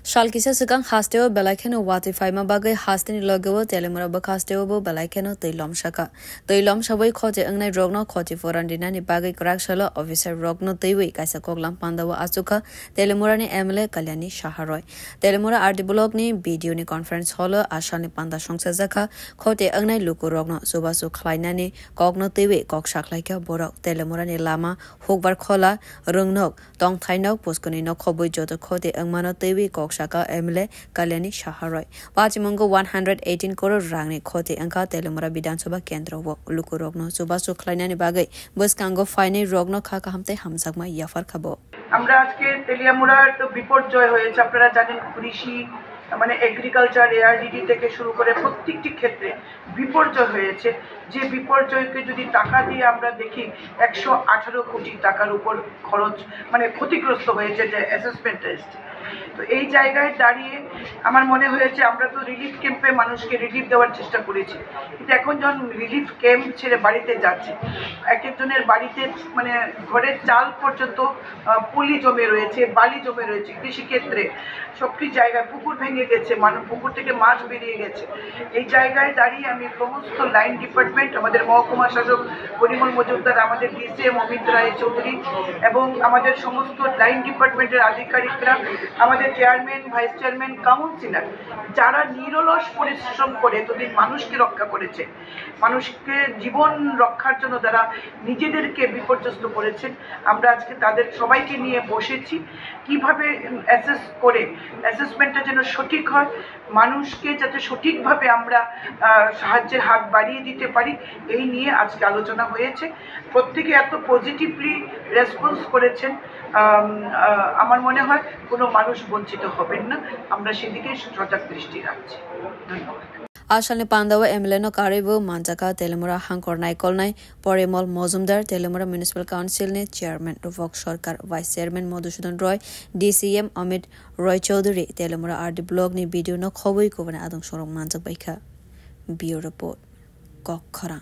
Shalkisa Sukang Hasteo Belakeno Watifima Bagay Hastin Logo Telemura Bakasteo Belakeno Tailom Shaka. Tailom Shabay Kote Angnai Rogno Koti Forandinani Bagay Krakshala Officer Rogno Tiwi Kaisakoglam Pandawa Asuka Telemurani Emile Kalyani Shaharoy. Telemura Artibulogni Video ni Conference Hall Ashani Panda Shongsazaka Kote Angnai Luku Rogno Subasu Klainani Kogno Tiwi Kok Shaklaika Borok Telemurani Lama Hogbar Kola Rungnok Tong Tainok Puskuni no Kobu Joto Kote Angmano Tiwi Kok Shaka Emile Kalyani Shaharoy. Pachimungo 118 crore rangni khote angka Telemura Bidan Sabha Kendra wo Luku Rogno Subasu Klainani Bagay Buskango Fine Rogno Khaka Hamte Hamsagma Yafar Khabo. আমরা আজকে তেলিয়ামুড়ার তো বিপর্যয় হয়েছে আপনারা জানেন কৃষি মানে agriculture ARDD থেকে শুরু করে প্রত্যেকটি ক্ষেত্রে বিপর্যয় হয়েছে যে বিপর্যয়কে যদি টাকা দিয়ে আমরা দেখি 118 কোটি টাকার উপর খরচ মানে ক্ষতিগ্রস্ত হয়েছে যে অ্যাসেসমেন্ট টেস্ট তো এই জায়গায় দাঁড়িয়ে আমার মনে হয়েছে আমরা তো রিলিফ ক্যাম্পে মানুষকে রিলিফ দেওয়ার চেষ্টা করেছি কিন্তু এখন যখন রিলিফ ক্যাম্প ছেড়ে বাড়িতে যাচ্ছে এক একজনের বাড়িতে মানে ঘরের চাল পর্যন্ত পলি জমে রয়েছে বালি জমে রয়েছে কৃষিক্ষেত্রে সবটি জায়গায় পুকুর ভেঙে গেছে মানুষ পুকুর থেকে মাছ বেরিয়ে গেছে এই জায়গায় দাঁড়িয়ে আমি সমস্ত লাইন ডিপার্টমেন্ট আমাদের মহকুমা শাসক পরিমল মজুমদার আমাদের ডিসিএম অমিত রায় চৌধুরী এবং আমাদের সমস্ত লাইন ডিপার্টমেন্টের আধিকারিকরা আমাদের চেয়ারম্যান ভাইস চেয়ারম্যান কাউন্সিলর যারা নিরলস পরিশ্রম করে এতদিন মানুষকে রক্ষা করেছে মানুষকে জীবন রক্ষার জন্য যারা নিজেদেরকে বিপর্যস্ত করেছেন আমরা আজকে তাদের সবাইকে নিয়ে বসেছি কিভাবে অ্যাসেস করে অ্যাসেসমেন্টটা যেন সঠিক হয় মানুষকে যাতে সঠিকভাবে আমরা সাহায্যের হাত বাড়িয়ে দিতে পারি এই নিয়ে আজকে আলোচনা হয়েছে প্রত্যেকে এত পজিটিভলি রেসপন্স করেছেন আমার মনে হয় কোনো মানুষ বঞ্চিত হবেন না আমরা সেদিকে সজাগ দৃষ্টি রাখছি ধন্যবাদ Ashalni Pandawa Emileno Karibu Manjaka Telemura Hankornai Kolnai Poremol Mozumdar Telemura Municipal Council ne Chairman Ruvok Sarkar Vice Chairman Madhusudan Roy DCM Amit Roy Chaudhary Telemura RD blog ni video no khoboi ko bana adong sorong manjak baikha Bureau report Kok Khara